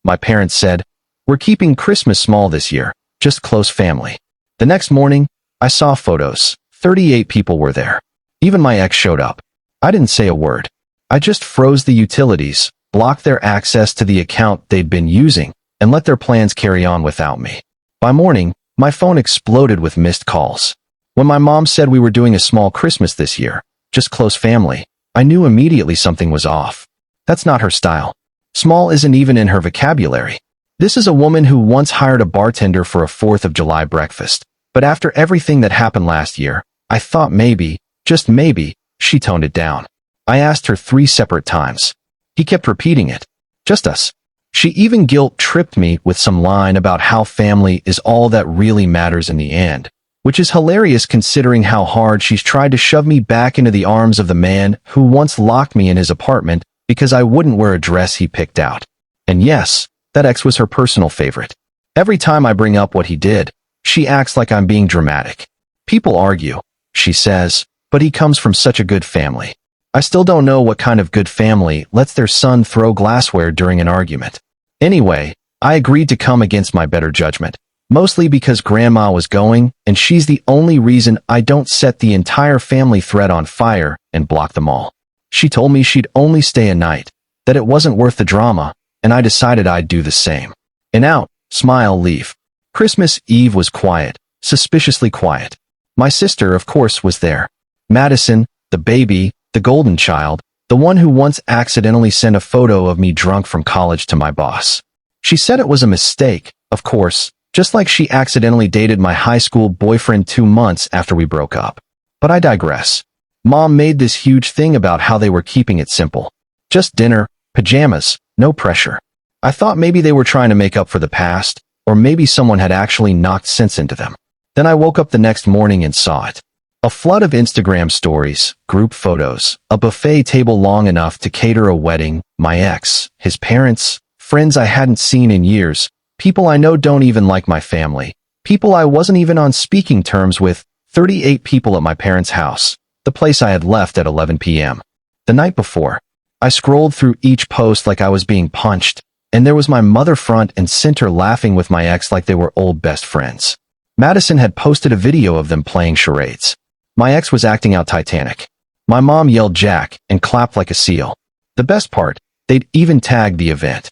my parents said, "We're keeping Christmas small this year, just close family." The next morning, I saw photos. 38 people were there. Even my ex showed up. I didn't say a word. I just froze the utilities, blocked their access to the account they'd been using, and let their plans carry on without me. By morning, my phone exploded with missed calls. When my mom said we were doing a small Christmas this year, just close family, I knew immediately something was off. That's not her style. Small isn't even in her vocabulary. This is a woman who once hired a bartender for a 4th of July breakfast. But after everything that happened last year, I thought maybe, just maybe, she toned it down. I asked her 3 separate times. He kept repeating it. Just us. She even guilt-tripped me with some line about how family is all that really matters in the end, which is hilarious considering how hard she's tried to shove me back into the arms of the man who once locked me in his apartment because I wouldn't wear a dress he picked out. And yes, that ex was her personal favorite. Every time I bring up what he did, she acts like I'm being dramatic. People argue, she says, but he comes from such a good family. I still don't know what kind of good family lets their son throw glassware during an argument. Anyway, I agreed to come against my better judgment, mostly because Grandma was going, and she's the only reason I don't set the entire family thread on fire and block them all. She told me she'd only stay a night, that it wasn't worth the drama, and I decided I'd do the same. And out, smile, leave. Christmas Eve was quiet, suspiciously quiet. My sister, of course, was there. Madison, the baby, the golden child, the one who once accidentally sent a photo of me drunk from college to my boss. She said it was a mistake, of course, just like she accidentally dated my high school boyfriend 2 months after we broke up. But I digress. Mom made this huge thing about how they were keeping it simple. Just dinner, pajamas, no pressure. I thought maybe they were trying to make up for the past, or maybe someone had actually knocked sense into them. Then I woke up the next morning and saw it. A flood of Instagram stories, group photos, a buffet table long enough to cater a wedding, my ex, his parents, friends I hadn't seen in years, people I know don't even like my family, people I wasn't even on speaking terms with, 38 people at my parents' house, the place I had left at 11 p.m. The night before. I scrolled through each post like I was being punched, and there was my mother front and center laughing with my ex like they were old best friends. Madison had posted a video of them playing charades. My ex was acting out Titanic. My mom yelled Jack and clapped like a seal. The best part, they'd even tagged the event.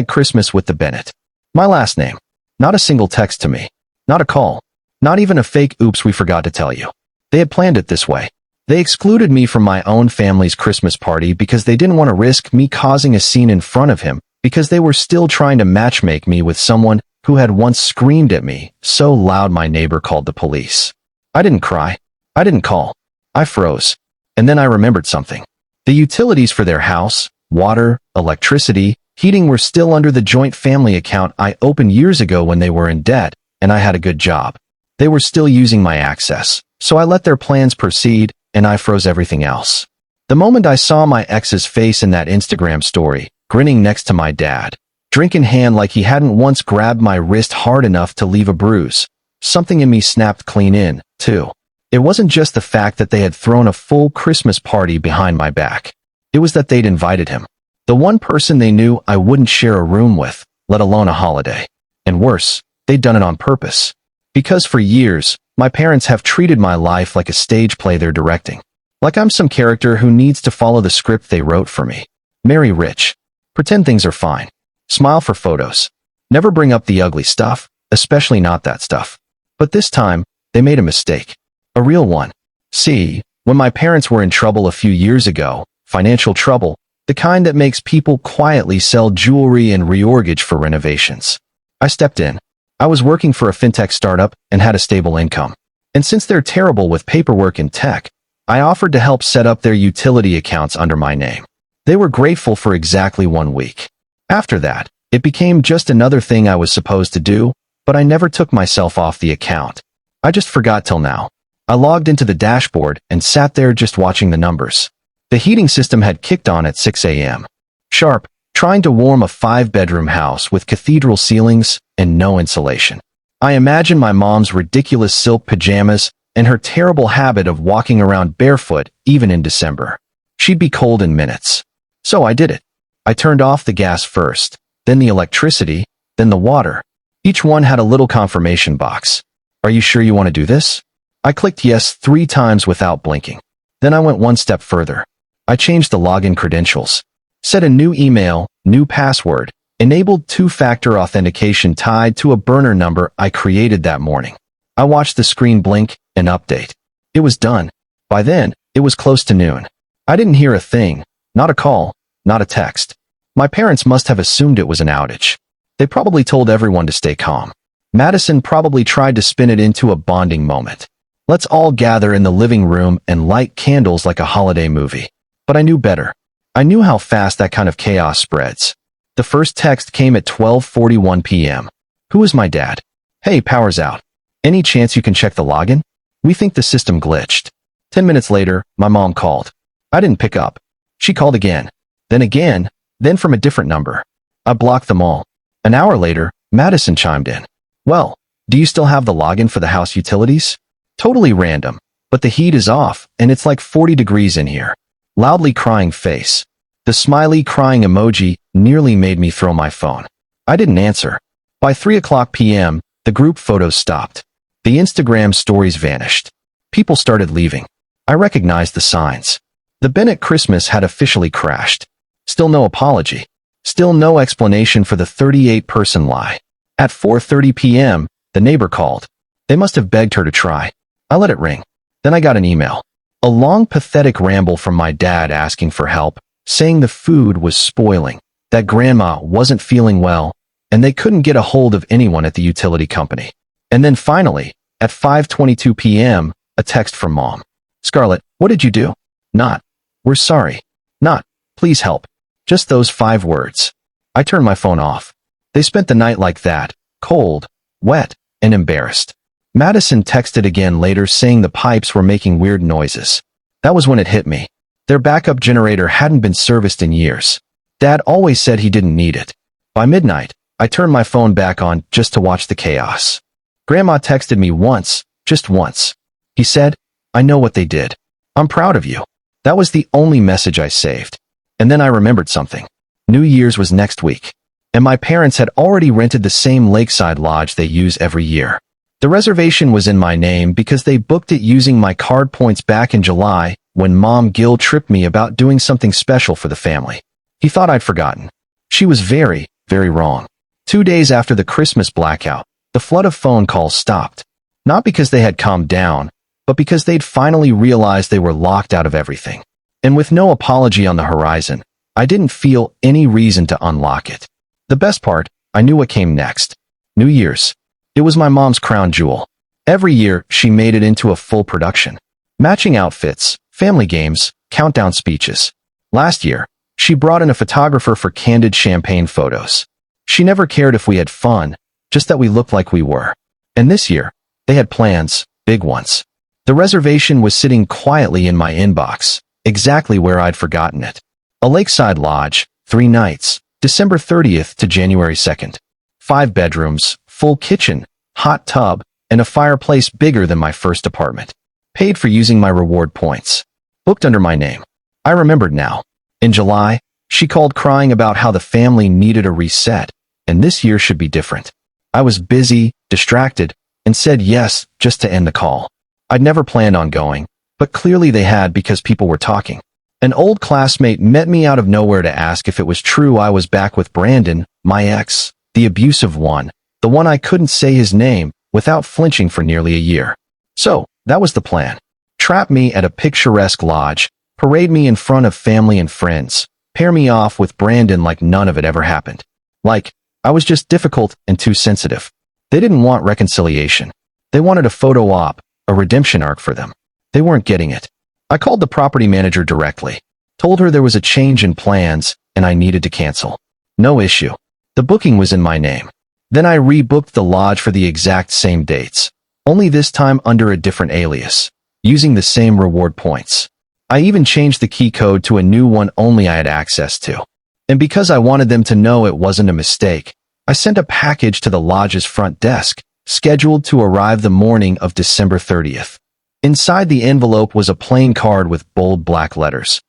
#Christmas with the Bennett. My last name. Not a single text to me. Not a call. Not even a fake oops we forgot to tell you. They had planned it this way. They excluded me from my own family's Christmas party because they didn't want to risk me causing a scene in front of him because they were still trying to matchmake me with someone who had once screamed at me so loud my neighbor called the police. I didn't cry. I didn't call. I froze. And then I remembered something. The utilities for their house, water, electricity, heating were still under the joint family account I opened years ago when they were in debt, and I had a good job. They were still using my access, so I let their plans proceed, and I froze everything else. The moment I saw my ex's face in that Instagram story, grinning next to my dad, drink in hand like he hadn't once grabbed my wrist hard enough to leave a bruise, something in me snapped clean in, too. It wasn't just the fact that they had thrown a full Christmas party behind my back. It was that they'd invited him. The one person they knew I wouldn't share a room with, let alone a holiday. And worse, they'd done it on purpose. Because for years, my parents have treated my life like a stage play they're directing. Like I'm some character who needs to follow the script they wrote for me. Marry rich. Pretend things are fine. Smile for photos. Never bring up the ugly stuff, especially not that stuff. But this time, they made a mistake. A real one. See, when my parents were in trouble a few years ago, financial trouble, the kind that makes people quietly sell jewelry and remortgage for renovations. I stepped in. I was working for a fintech startup and had a stable income. And since they're terrible with paperwork and tech, I offered to help set up their utility accounts under my name. They were grateful for exactly 1 week. After that, it became just another thing I was supposed to do, but I never took myself off the account. I just forgot till now. I logged into the dashboard and sat there just watching the numbers. The heating system had kicked on at 6 a.m. Sharp, trying to warm a 5-bedroom house with cathedral ceilings and no insulation. I imagine my mom's ridiculous silk pajamas and her terrible habit of walking around barefoot even in December. She'd be cold in minutes. So I did it. I turned off the gas first, then the electricity, then the water. Each one had a little confirmation box. Are you sure you want to do this? I clicked yes 3 times without blinking. Then I went one step further. I changed the login credentials. Set a new email, new password, enabled 2-factor authentication tied to a burner number I created that morning. I watched the screen blink and update. It was done. By then, it was close to noon. I didn't hear a thing, not a call, not a text. My parents must have assumed it was an outage. They probably told everyone to stay calm. Madison probably tried to spin it into a bonding moment. Let's all gather in the living room and light candles like a holiday movie. But I knew better. I knew how fast that kind of chaos spreads. The first text came at 12:41 p.m. Who is my dad? Hey, power's out. Any chance you can check the login? We think the system glitched. 10 minutes later, my mom called. I didn't pick up. She called again, then from a different number. I blocked them all. An hour later, Madison chimed in. Well, do you still have the login for the house utilities? Totally random, but the heat is off and it's like 40 degrees in here. Loudly crying face. The smiley crying emoji nearly made me throw my phone. I didn't answer. By 3:00 p.m., the group photos stopped. The Instagram stories vanished. People started leaving. I recognized the signs. The Bennett Christmas had officially crashed. Still no apology. Still no explanation for the 38-person lie. At 4:30 p.m., the neighbor called. They must have begged her to try. I let it ring. Then I got an email. A long, pathetic ramble from my dad asking for help, saying the food was spoiling, that grandma wasn't feeling well, and they couldn't get a hold of anyone at the utility company. And then finally, at 5:22 p.m., a text from Mom. Scarlett, what did you do? Not, we're sorry. Not, please help. Just those 5 words. I turned my phone off. They spent the night like that, cold, wet, and embarrassed. Madison texted again later saying the pipes were making weird noises. That was when it hit me. Their backup generator hadn't been serviced in years. Dad always said he didn't need it. By midnight, I turned my phone back on just to watch the chaos. Grandma texted me once, just once. He said, I know what they did. I'm proud of you. That was the only message I saved. And then I remembered something. New Year's was next week. And my parents had already rented the same lakeside lodge they use every year. The reservation was in my name because they booked it using my card points back in July when Mom guilt-tripped me about doing something special for the family. He thought I'd forgotten. She was very, very wrong. 2 days after the Christmas blackout, the flood of phone calls stopped. Not because they had calmed down, but because they'd finally realized they were locked out of everything. And with no apology on the horizon, I didn't feel any reason to unlock it. The best part, I knew what came next. New Year's. It was my mom's crown jewel. Every year, she made it into a full production. Matching outfits, family games, countdown speeches. Last year, she brought in a photographer for candid champagne photos. She never cared if we had fun, just that we looked like we were. And this year, they had plans, big ones. The reservation was sitting quietly in my inbox, exactly where I'd forgotten it. A lakeside lodge, 3 nights, December 30th to January 2nd. 5 bedrooms, full kitchen, hot tub, and a fireplace bigger than my first apartment. Paid for using my reward points. Booked under my name. I remembered now. In July, she called crying about how the family needed a reset, and this year should be different. I was busy, distracted, and said yes just to end the call. I'd never planned on going, but clearly they had because people were talking. An old classmate met me out of nowhere to ask if it was true I was back with Brandon, my ex, the abusive one, the one I couldn't say his name without flinching for nearly a year. So, that was the plan. Trap me at a picturesque lodge, parade me in front of family and friends, pair me off with Brandon like none of it ever happened. Like, I was just difficult and too sensitive. They didn't want reconciliation. They wanted a photo op, a redemption arc for them. They weren't getting it. I called the property manager directly, told her there was a change in plans and I needed to cancel. No issue. The booking was in my name. Then I rebooked the lodge for the exact same dates, only this time under a different alias, using the same reward points. I even changed the key code to a new one only I had access to. And because I wanted them to know it wasn't a mistake, I sent a package to the lodge's front desk, scheduled to arrive the morning of December 30th. Inside the envelope was a plain card with bold black letters.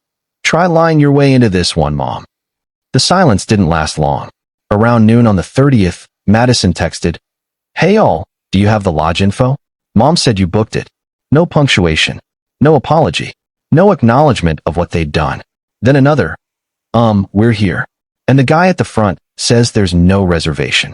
Try lying your way into this one, Mom. The silence didn't last long. Around noon on the 30th, Madison texted, "Hey all, do you have the lodge info? Mom said you booked it." No punctuation. No apology. No acknowledgement of what they'd done. Then another, "We're here." And the guy at the front says there's no reservation.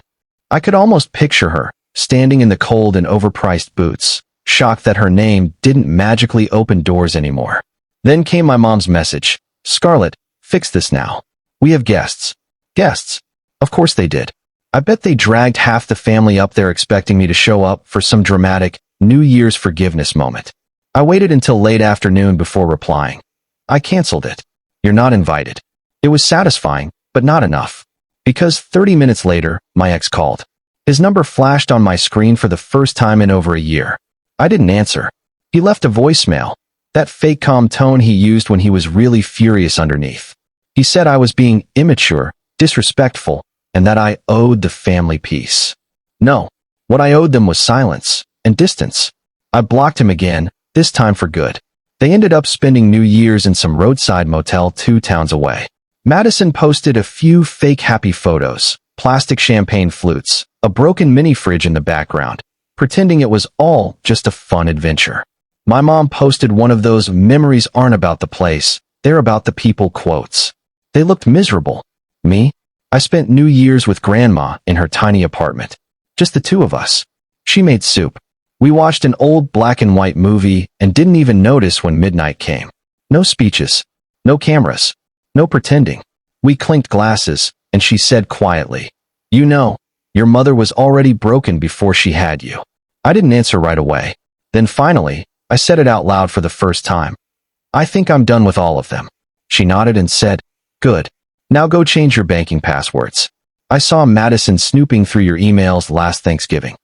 I could almost picture her, standing in the cold in overpriced boots, shocked that her name didn't magically open doors anymore. Then came my mom's message, "Scarlett, fix this now. We have guests." Guests? Of course they did. I bet they dragged half the family up there expecting me to show up for some dramatic New Year's forgiveness moment. I waited until late afternoon before replying. "I canceled it. You're not invited." It was satisfying, but not enough. Because 30 minutes later, my ex called. His number flashed on my screen for the first time in over a year. I didn't answer. He left a voicemail, that fake calm tone he used when he was really furious underneath. He said I was being immature, disrespectful, and that I owed the family peace. No, what I owed them was silence and distance. I blocked him again, this time for good. They ended up spending New Year's in some roadside motel 2 towns away. Madison posted a few fake happy photos, plastic champagne flutes, a broken mini fridge in the background, pretending it was all just a fun adventure. My mom posted one of those "memories aren't about the place, they're about the people" quotes. They looked miserable. Me? I spent New Year's with Grandma in her tiny apartment. Just the 2 of us. She made soup. We watched an old black and white movie and didn't even notice when midnight came. No speeches. No cameras. No pretending. We clinked glasses, and she said quietly, "You know, your mother was already broken before she had you." I didn't answer right away. Then finally, I said it out loud for the first time. "I think I'm done with all of them." She nodded and said, "Good. Now go change your banking passwords. I saw Madison snooping through your emails last Thanksgiving."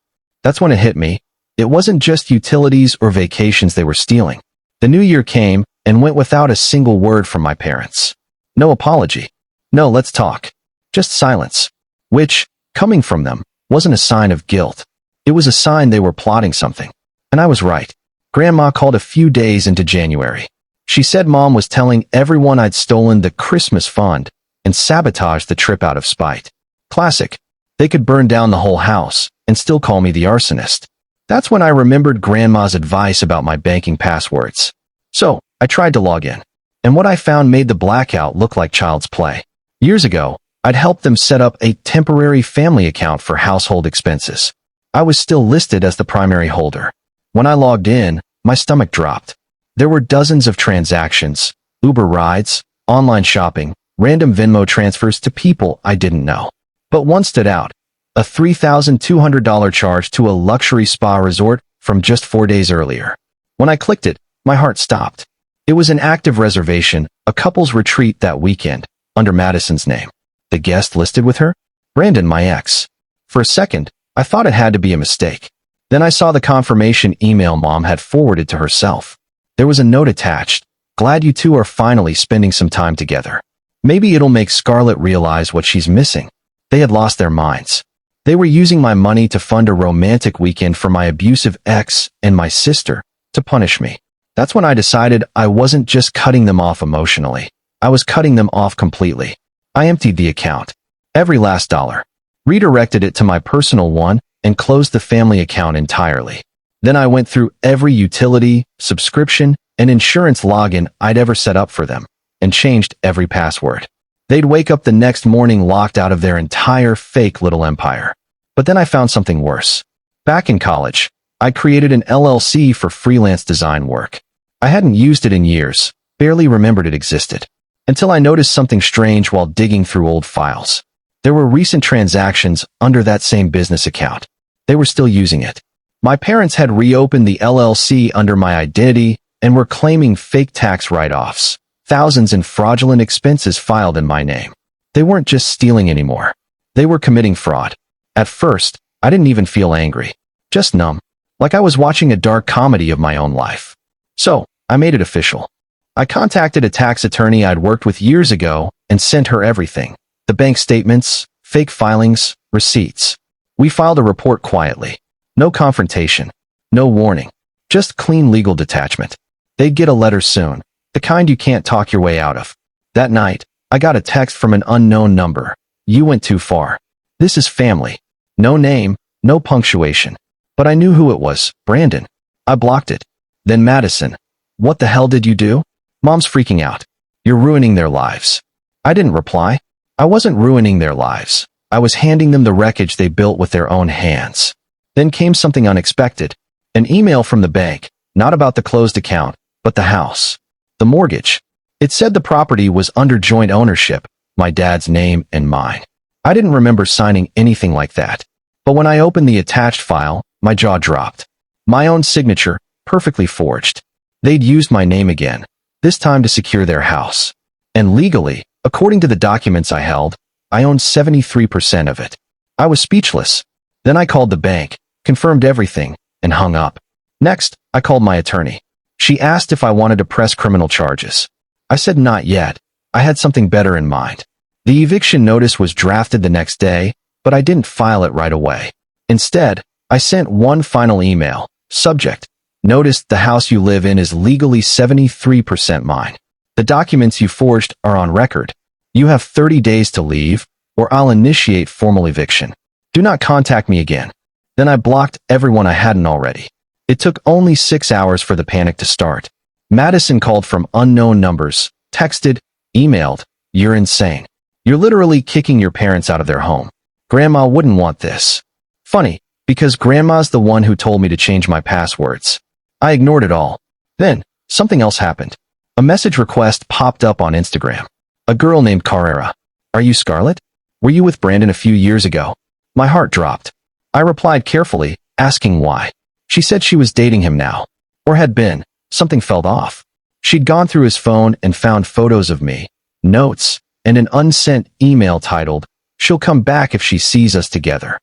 That's when it hit me. It wasn't just utilities or vacations they were stealing. The new year came and went without a single word from my parents. No apology. No "let's talk." Just silence. Which, coming from them, wasn't a sign of guilt. It was a sign they were plotting something. And I was right. Grandma called a few days into January. She said Mom was telling everyone I'd stolen the Christmas fund and sabotaged the trip out of spite. Classic. They could burn down the whole house and still call me the arsonist. That's when I remembered Grandma's advice about my banking passwords. So, I tried to log in. And what I found made the blackout look like child's play. Years ago, I'd helped them set up a temporary family account for household expenses. I was still listed as the primary holder. When I logged in, my stomach dropped. There were dozens of transactions, Uber rides, online shopping, random Venmo transfers to people I didn't know. But one stood out, a $3,200 charge to a luxury spa resort from just 4 days earlier. When I clicked it, my heart stopped. It was an active reservation, a couple's retreat that weekend, under Madison's name. The guest listed with her? Brandon, my ex. For a second, I thought it had to be a mistake. Then I saw the confirmation email Mom had forwarded to herself. There was a note attached. "Glad you two are finally spending some time together. Maybe it'll make Scarlett realize what she's missing." They had lost their minds. They were using my money to fund a romantic weekend for my abusive ex and my sister to punish me. That's when I decided I wasn't just cutting them off emotionally. I was cutting them off completely. I emptied the account. Every last dollar. Redirected it to my personal one and closed the family account entirely. Then I went through every utility, subscription, and insurance login I'd ever set up for them and changed every password. They'd wake up the next morning locked out of their entire fake little empire. But then I found something worse. Back in college, I created an LLC for freelance design work. I hadn't used it in years, barely remembered it existed, until I noticed something strange while digging through old files. There were recent transactions under that same business account. They were still using it. My parents had reopened the LLC under my identity and were claiming fake tax write-offs, thousands in fraudulent expenses filed in my name. They weren't just stealing anymore. They were committing fraud. At first, I didn't even feel angry, just numb, like I was watching a dark comedy of my own life. So, I made it official. I contacted a tax attorney I'd worked with years ago and sent her everything. The bank statements, fake filings, receipts. We filed a report quietly. No confrontation. No warning. Just clean legal detachment. They'd get a letter soon, the kind you can't talk your way out of. That night, I got a text from an unknown number. You went too far. This is family. No name, no punctuation. But I knew who it was, Brandon. I blocked it. Then Madison. What the hell did you do? Mom's freaking out. You're ruining their lives. I didn't reply. I wasn't ruining their lives. I was handing them the wreckage they built with their own hands. Then came something unexpected. An email from the bank, not about the closed account, but the house. The mortgage. It said the property was under joint ownership, my dad's name and mine. I didn't remember signing anything like that. But when I opened the attached file, my jaw dropped. My own signature, perfectly forged. They'd used my name again, this time to secure their house. And legally, according to the documents I held, I owned 73% of it. I was speechless. Then I called the bank, confirmed everything, and hung up. Next, I called my attorney. She asked if I wanted to press criminal charges. I said not yet. I had something better in mind. The eviction notice was drafted the next day, but I didn't file it right away. Instead, I sent one final email. Subject: Notice the house you live in is legally 73% mine. The documents you forged are on record. You have 30 days to leave, or I'll initiate formal eviction. Do not contact me again. Then I blocked everyone I hadn't already. It took only 6 hours for the panic to start. Madison called from unknown numbers, texted, emailed, "You're insane. You're literally kicking your parents out of their home. Grandma wouldn't want this." Funny, because Grandma's the one who told me to change my passwords. I ignored it all. Then, something else happened. A message request popped up on Instagram. A girl named Carrera. "Are you Scarlett? Were you with Brandon a few years ago?" My heart dropped. I replied carefully, asking why. She said she was dating him now. Or had been. Something felt off. She'd gone through his phone and found photos of me, notes, and an unsent email titled, "She'll come back if she sees us together."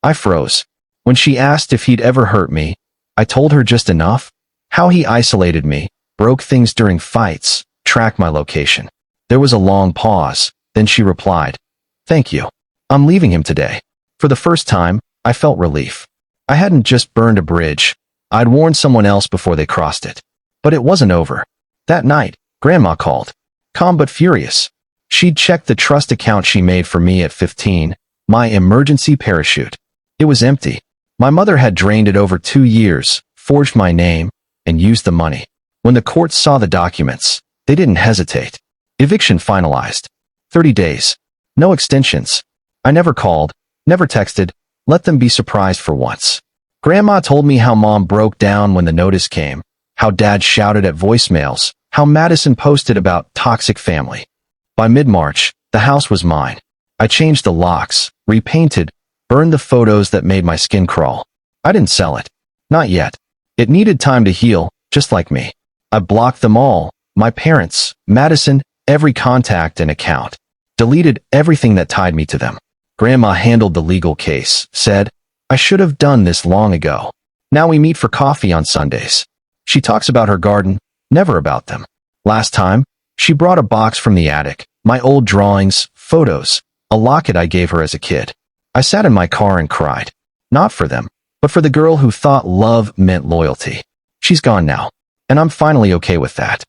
I froze. When she asked if he'd ever hurt me, I told her just enough. How he isolated me, broke things during fights, tracked my location. There was a long pause, then she replied, "Thank you. I'm leaving him today." For the first time, I felt relief. I hadn't just burned a bridge. I'd warned someone else before they crossed it. But it wasn't over. That night, Grandma called. Calm but furious. She'd checked the trust account she made for me at 15, my emergency parachute. It was empty. My mother had drained it over 2 years, forged my name, and used the money. When the courts saw the documents, they didn't hesitate. Eviction finalized. 30 days. No extensions. I never called, never texted, let them be surprised for once. Grandma told me how Mom broke down when the notice came, how Dad shouted at voicemails, how Madison posted about toxic family. By mid-March, the house was mine. I changed the locks, repainted, burned the photos that made my skin crawl. I didn't sell it. Not yet. It needed time to heal, just like me. I blocked them all, my parents, Madison, every contact and account. Deleted everything that tied me to them. Grandma handled the legal case, said, "I should have done this long ago. Now we meet for coffee on Sundays." She talks about her garden, never about them. Last time, she brought a box from the attic, my old drawings, photos, a locket I gave her as a kid. I sat in my car and cried. Not for them, but for the girl who thought love meant loyalty. She's gone now, and I'm finally okay with that.